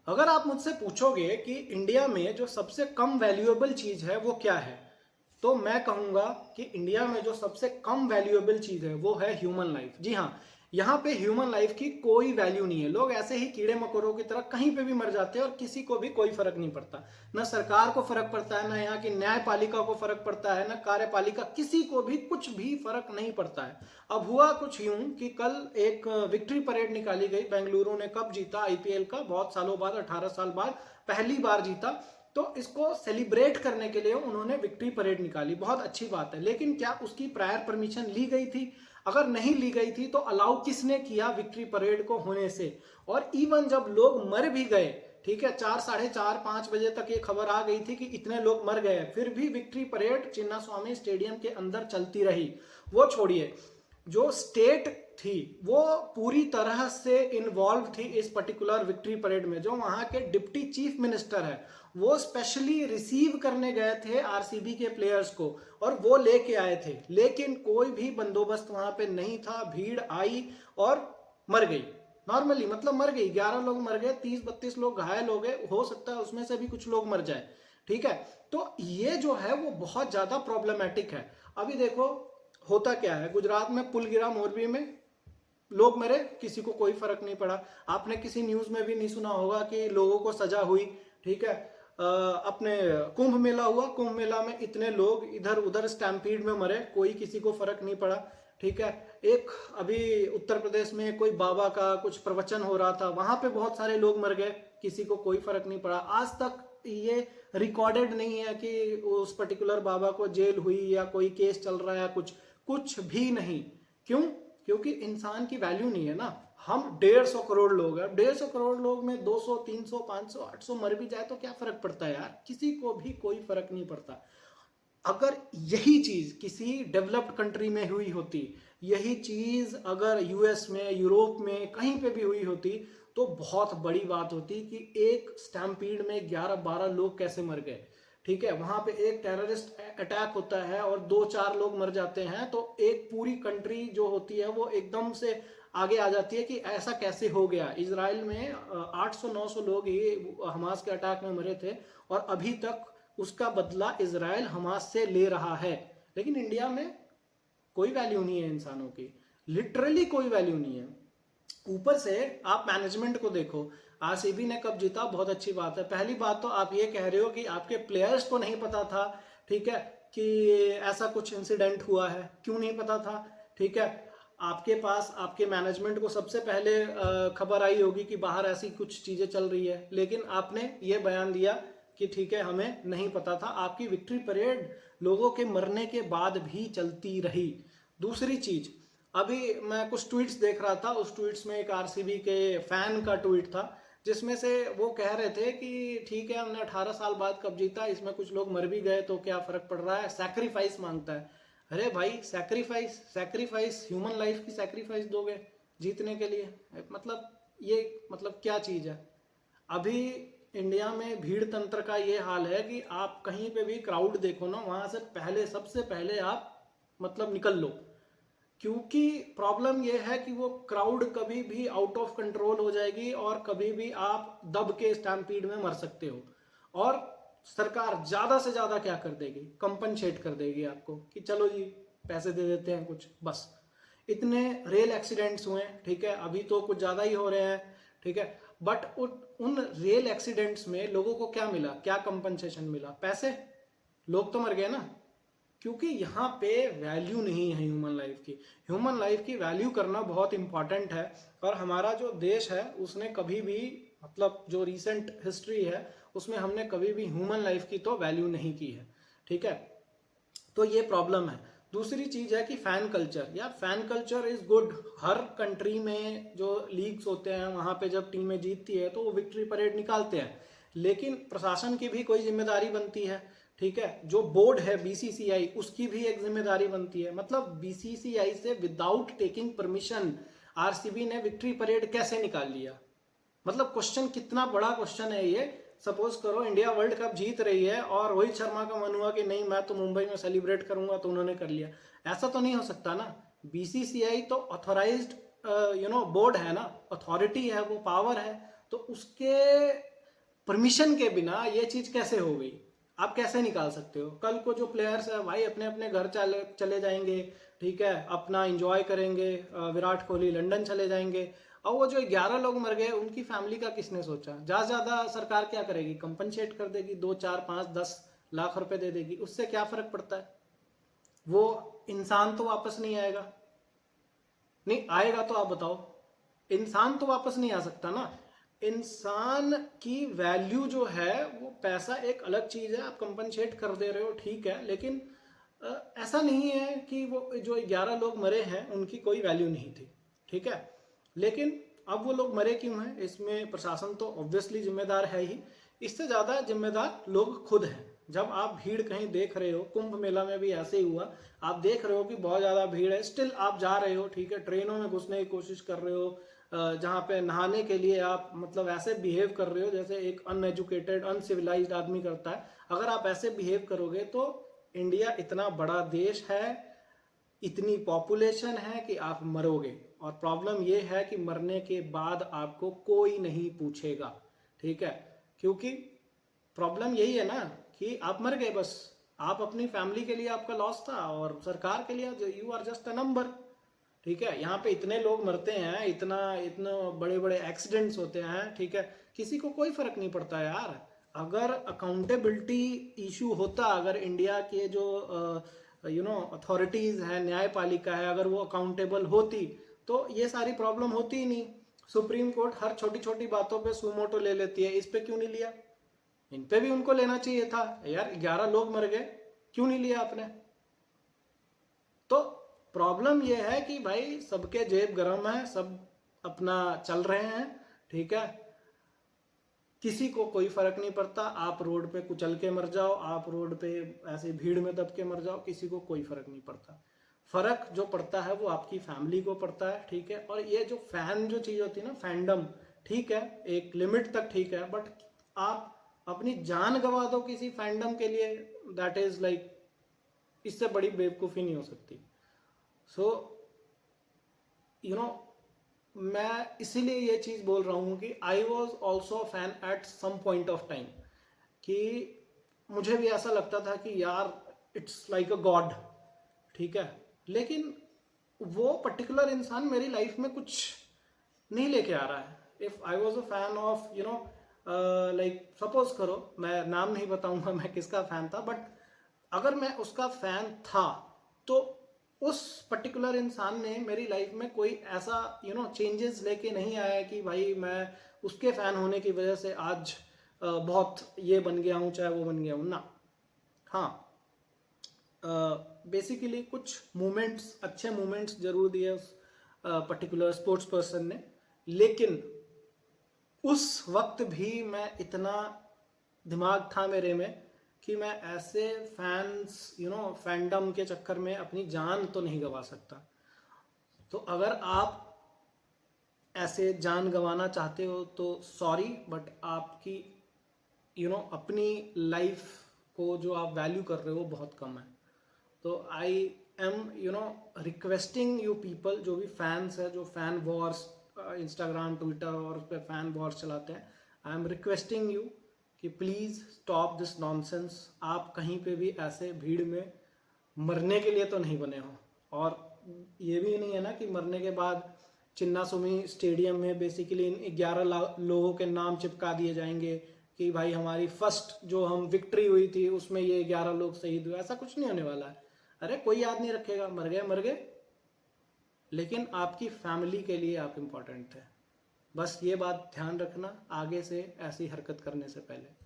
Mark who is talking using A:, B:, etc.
A: अगर आप मुझसे पूछोगे कि इंडिया में जो सबसे कम वैल्यूएबल चीज़ है वो क्या है, तो मैं कहूँगा कि इंडिया में जो सबसे कम वैल्यूएबल चीज़ है वो है ह्यूमन लाइफ। जी हाँ, यहाँ पे ह्यूमन लाइफ की कोई वैल्यू नहीं है। लोग ऐसे ही कीड़े मकोड़ों की तरह कहीं पे भी मर जाते हैं और किसी को भी कोई फर्क नहीं पड़ता। ना सरकार को फर्क पड़ता है, ना यहाँ की न्यायपालिका को फर्क पड़ता है, ना कार्यपालिका, किसी को भी कुछ भी फर्क नहीं पड़ता है। अब हुआ कुछ यूं कि कल एक विक्ट्री परेड निकाली गई। बेंगलुरु ने कप जीता आईपीएल का, बहुत सालों बाद, 18 साल बाद पहली बार जीता। तो इसको सेलिब्रेट करने के लिए उन्होंने विक्ट्री परेड निकाली, बहुत अच्छी बात है। लेकिन क्या उसकी प्रायर परमिशन ली गई थी? अगर नहीं ली गई थी तो अलाउ किसने किया विक्ट्री परेड को होने से? और इवन जब लोग मर भी गए, ठीक है, 4, साढ़े 4, 5 बजे तक ये खबर आ गई थी कि इतने लोग मर गए, फिर भी विक्ट्री परेड चिन्ना स्वामी स्टेडियम के अंदर चलती रही। वो छोड़िए, जो स्टेट थी वो पूरी तरह से इन्वॉल्व थी इस पर्टिकुलर विक्ट्री परेड में। जो वहां के डिप्टी चीफ मिनिस्टर है वो स्पेशली रिसीव करने गए थे आरसीबी के प्लेयर्स को और वो लेके आए थे, लेकिन कोई भी बंदोबस्त वहां पे नहीं था। भीड़ आई और मर गई, नॉर्मली मतलब मर गई। 11 लोग मर गए, 30-32 लोग घायल हो गए, हो सकता है उसमें से भी कुछ लोग मर जाए, ठीक है। तो ये जो है वो बहुत ज्यादा प्रॉब्लमेटिक है। अभी देखो होता क्या है, गुजरात में पुल गिरा, मोरबी में लोग मरे, किसी को कोई फर्क नहीं पड़ा। आपने किसी न्यूज में भी नहीं सुना होगा कि लोगों को सजा हुई, ठीक है। अपने कुंभ मेला हुआ, कुंभ मेला में इतने लोग इधर उधर स्टैम्पीड में मरे, कोई किसी को फर्क नहीं पड़ा, ठीक है। एक अभी उत्तर प्रदेश में कोई बाबा का कुछ प्रवचन हो रहा था, वहां पे बहुत सारे लोग मर गए, किसी को कोई फर्क नहीं पड़ा। आज तक ये रिकॉर्डेड नहीं है कि उस पर्टिकुलर बाबा को जेल हुई या कोई केस चल रहा है, कुछ कुछ भी नहीं। क्यों? क्योंकि इंसान की वैल्यू नहीं है ना। हम 150 करोड़ लोग हैं, 150 करोड़ लोग में 200, 300, 500, 800 मर भी जाए तो क्या फर्क पड़ता है यार? किसी को भी कोई फर्क नहीं पड़ता। अगर यही चीज किसी डेवलप्ड कंट्री में हुई होती, यही चीज अगर यूएस में, यूरोप में, कहीं पे भी हुई होती, तो बहुत बड़ी बात होती कि एक स्टैम्पीड में 11-12 लोग कैसे मर गए, ठीक है। वहां पे एक टेररिस्ट अटैक होता है और 2-4 लोग मर जाते हैं, तो एक पूरी कंट्री जो होती है वो एकदम से आगे आ जाती है कि ऐसा कैसे हो गया। इसराइल में 800-900 लोग ही हमास के अटैक में मरे थे और अभी तक उसका बदला इसराइल हमास से ले रहा है। लेकिन इंडिया में कोई वैल्यू नहीं है इंसानों की, लिटरली कोई वैल्यू नहीं है। ऊपर से आप मैनेजमेंट को देखो, आरसीबी ने कब जीता, बहुत अच्छी बात है। पहली बात तो आप ये कह रहे हो कि आपके प्लेयर्स को नहीं पता था, ठीक है, कि ऐसा कुछ इंसिडेंट हुआ है। क्यों नहीं पता था? ठीक है, आपके पास आपके मैनेजमेंट को सबसे पहले खबर आई होगी कि बाहर ऐसी कुछ चीजें चल रही है, लेकिन आपने ये बयान दिया कि ठीक है हमें नहीं पता था। आपकी विक्ट्री परेड लोगों के मरने के बाद भी चलती रही। दूसरी चीज, अभी मैं कुछ ट्वीट्स देख रहा था, उस ट्वीट्स में एक आरसीबी के फैन का ट्वीट था जिसमें से वो कह रहे थे कि ठीक है हमने 18 साल बाद कब जीता, इसमें कुछ लोग मर भी गए तो क्या फर्क पड़ रहा है, सैक्रिफाइस मांगता है। अरे भाई, सैक्रिफाइस सैक्रिफाइस ह्यूमन लाइफ की सैक्रिफाइस दोगे जीतने के लिए? मतलब ये मतलब क्या चीज है? अभी इंडिया में भीड़ तंत्र का ये हाल है कि आप कहीं पे भी क्राउड देखो ना, वहां से पहले, सबसे पहले आप मतलब निकल लो। क्योंकि प्रॉब्लम यह है कि वो क्राउड कभी भी आउट ऑफ कंट्रोल हो जाएगी और कभी भी आप दब के स्टैम्पीड में मर सकते हो। और सरकार ज्यादा से ज्यादा क्या कर देगी? कंपनसेट कर देगी आपको कि चलो जी पैसे दे देते हैं कुछ, बस। इतने रेल एक्सीडेंट्स हुए, ठीक है, अभी तो कुछ ज्यादा ही हो रहे हैं, ठीक है, बट उन रेल एक्सीडेंट्स में लोगों को क्या मिला? क्या कंपनसेशन मिला? पैसे। लोग तो मर गए ना। क्योंकि यहाँ पे वैल्यू नहीं है ह्यूमन लाइफ की। ह्यूमन लाइफ की वैल्यू करना बहुत इंपॉर्टेंट है। और हमारा जो देश है उसने कभी भी, मतलब जो रीसेंट हिस्ट्री है उसमें हमने कभी भी ह्यूमन लाइफ की तो वैल्यू नहीं की है, ठीक है। तो ये प्रॉब्लम है। दूसरी चीज है कि फैन कल्चर, या fan culture is good. Her country में जो लीग्स होते हैं वहां पे जब टीमें जीतती है तो वो विक्ट्री परेड निकालते हैं, लेकिन प्रशासन की भी कोई जिम्मेदारी बनती है, ठीक है। जो बोर्ड है बीसीसीआई, उसकी भी एक जिम्मेदारी बनती है। मतलब बीसीसीआई से विदाउट टेकिंग परमिशन आरसीबी ने विक्ट्री परेड कैसे निकाल लिया? मतलब क्वेश्चन, कितना बड़ा क्वेश्चन है ये। सपोज करो इंडिया वर्ल्ड कप जीत रही है और रोहित शर्मा का मन हुआ कि नहीं मैं तो मुंबई में सेलिब्रेट करूंगा, तो उन्होंने कर लिया। ऐसा तो नहीं हो सकता ना। बीसीसीआई तो ऑथोराइज्ड बोर्ड है ना, अथॉरिटी है, वो पावर है। तो उसके परमिशन के बिना ये चीज कैसे हो गई? आप कैसे निकाल सकते हो? कल को जो प्लेयर्स है भाई अपने अपने घर चले जाएंगे, ठीक है, अपना एंजॉय करेंगे, विराट कोहली लंदन चले जाएंगे, और वो जो 11 लोग मर गए उनकी फैमिली का किसने सोचा? ज्यादा से ज्यादा सरकार क्या करेगी? कंपनसेट कर देगी, 2 4 5 10 लाख रुपए दे देगी, उससे क्या फर्क पड़ता है? वो इंसान तो वापस नहीं आएगा। नहीं आएगा तो आप बताओ, इंसान तो वापस नहीं आ सकता ना। इंसान की वैल्यू जो है वो, पैसा एक अलग चीज है, आप कंपनसेट कर दे रहे हो ठीक है, लेकिन ऐसा नहीं है कि वो जो 11 लोग मरे हैं उनकी कोई वैल्यू नहीं थी, ठीक है। लेकिन अब वो लोग मरे क्यों हैं, इसमें प्रशासन तो ऑब्वियसली जिम्मेदार है ही, इससे ज्यादा जिम्मेदार लोग खुद हैं। जब आप भीड़ कहीं देख रहे हो, कुंभ मेला में भी ऐसे ही हुआ, आप देख रहे हो कि बहुत ज्यादा भीड़ है, स्टिल आप जा रहे हो, ठीक है, ट्रेनों में घुसने की कोशिश कर रहे हो, जहाँ पे नहाने के लिए आप मतलब ऐसे बिहेव कर रहे हो जैसे एक अनएजुकेटेड अनसिविलाइज्ड आदमी करता है। अगर आप ऐसे बिहेव करोगे तो इंडिया इतना बड़ा देश है, इतनी पॉपुलेशन है कि आप मरोगे, और प्रॉब्लम ये है कि मरने के बाद आपको कोई नहीं पूछेगा, ठीक है, क्योंकि प्रॉब्लम यही है ना कि आप मर गए, बस आप अपनी फैमिली के लिए आपका लॉस था, और सरकार के लिए you are just a number, ठीक है। यहाँ पे इतने लोग मरते हैं, इतना इतने बड़े बड़े एक्सीडेंट्स होते हैं, ठीक है, किसी को कोई फर्क नहीं पड़ता यार। अगर अकाउंटेबिलिटी इशू होता, अगर इंडिया के जो अथॉरिटीज है, न्यायपालिका है, अगर वो अकाउंटेबल होती तो ये सारी प्रॉब्लम होती ही नहीं। सुप्रीम कोर्ट हर छोटी छोटी बातों पे सुमोटो ले लेती है, इस पे क्यों नहीं लिया? इन पे भी उनको लेना चाहिए था यार, 11 लोग मर गए, क्यों नहीं लिया आपने? तो प्रॉब्लम यह है कि भाई सबके जेब गर्म है, सब अपना चल रहे हैं, ठीक है, किसी को कोई फर्क नहीं पड़ता। आप रोड पे कुचल के मर जाओ, आप रोड पे ऐसे भीड़ में दब के मर जाओ, किसी को कोई फर्क नहीं पड़ता। फर्क जो पड़ता है वो आपकी फैमिली को पड़ता है, ठीक है। और ये जो फैन जो चीज होती है ना, फैंडम, ठीक है, एक लिमिट तक ठीक है, बट आप अपनी जान गंवा दो किसी फैंडम के लिए, दैट इज लाइक, इससे बड़ी बेवकूफ़ी नहीं हो सकती। सो यू नो मैं इसीलिए ये चीज़ बोल रहा हूँ कि I was also fan at some point of time, कि मुझे भी ऐसा लगता था कि यार इट्स लाइक अ गॉड, ठीक है, लेकिन वो पर्टिकुलर इंसान मेरी लाइफ में कुछ नहीं लेके आ रहा है। If I was a fan of like, suppose करो, मैं नाम नहीं बताऊंगा मैं किसका फैन था, बट अगर मैं उसका फैन था तो उस पर्टिकुलर इंसान ने मेरी लाइफ में कोई ऐसा चेंजेस लेके नहीं आया कि भाई मैं उसके फैन होने की वजह से आज बहुत ये बन गया हूँ, चाहे वो बन गया हूँ ना। हाँ, बेसिकली कुछ मोमेंट्स, अच्छे मोमेंट्स जरूर दिए उस पर्टिकुलर स्पोर्ट्स पर्सन ने, लेकिन उस वक्त भी मैं इतना दिमाग था मेरे में कि मैं ऐसे फैंस फैंडम के चक्कर में अपनी जान तो नहीं गंवा सकता। तो अगर आप ऐसे जान गंवाना चाहते हो तो सॉरी, बट आपकी अपनी लाइफ को जो आप वैल्यू कर रहे हो बहुत कम है। तो I am requesting you people, जो भी फैंस है, जो फैन वॉर्स इंस्टाग्राम ट्विटर और उस पर फैन वॉर्स चलाते हैं, आई एम रिक्वेस्टिंग यू कि प्लीज़ स्टॉप दिस नॉनसेंस। आप कहीं पे भी ऐसे भीड़ में मरने के लिए तो नहीं बने हो, और ये भी नहीं है ना कि मरने के बाद चिन्नास्वामी स्टेडियम में बेसिकली इन 11 लोगों के नाम चिपका दिए जाएंगे कि भाई हमारी फर्स्ट जो हम विक्ट्री हुई थी उसमें ये 11 लोग शहीद हुए। ऐसा कुछ नहीं होने वाला है। अरे कोई याद नहीं रखेगा, मर गए मर गए, लेकिन आपकी फैमिली के लिए आप इम्पोर्टेंट थे। बस ये बात ध्यान रखना आगे से ऐसी हरकत करने से पहले।